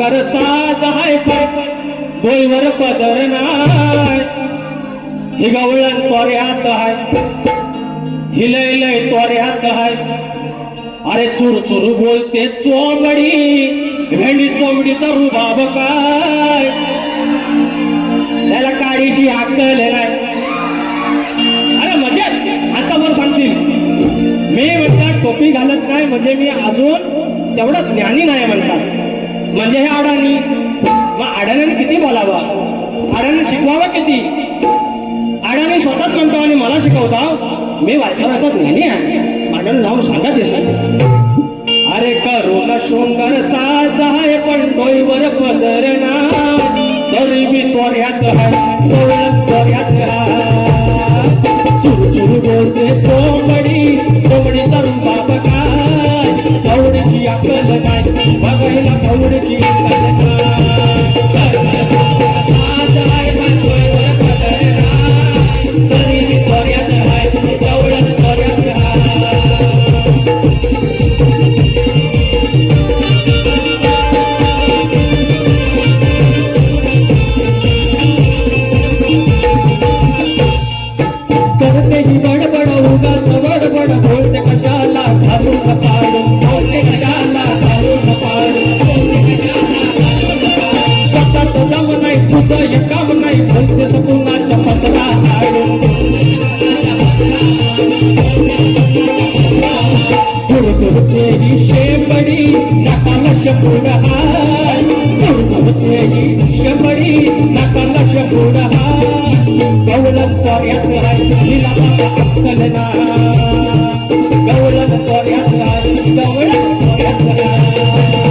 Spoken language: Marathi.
शृंगार साज हाय डोईवर पदर नाय ही गवळण तोऱ्यात हाय हिलय लय तोऱ्यात हाय अरे चुर चुर बोलते चोबडी भेंडी चोबडीचा रुबाब काय त्याला काडीची अक्कल नाही अरे म्हणजे आता वर सांगतील मी म्हणतात टोपी घालत नाही म्हणजे मी अजून तेवढंच ज्ञानी नाही म्हणतात म्हणजे हे अडाणी मग अडाण्याने किती बोलावा अडाणी शिकवावा किती अडाणी स्वतःच म्हणतो आणि मला शिकवता मी वाचनाचा ज्ञानी आहे अडाणी जाऊन सांगा ते अरे करून शृंगार साज आहे पण डोईवर पदर ना तरी मी त्वऱ्यात आहे त्वऱ्यात चुरचुर बोलते चोबडीचा रुबाब काय कवडीची अक्कल नाही बघायला कवडीची अक्कल बोलते कशाला घालून पाडून बोलते कशाला घालून पाडून स्वतःच दम नाही तुझं काम नाही बोलते सपुनाच्या पत्रा काढून गुरगुरते ही शेपडी नकाला शपूड हाय गुरगुरते ही शेपडी नकाला शपूड हाय गवळण तोऱ्यात हाय तिला माझा अक्कल ना गवळण तोऱ्यात हाय गवळण तोऱ्यात हाय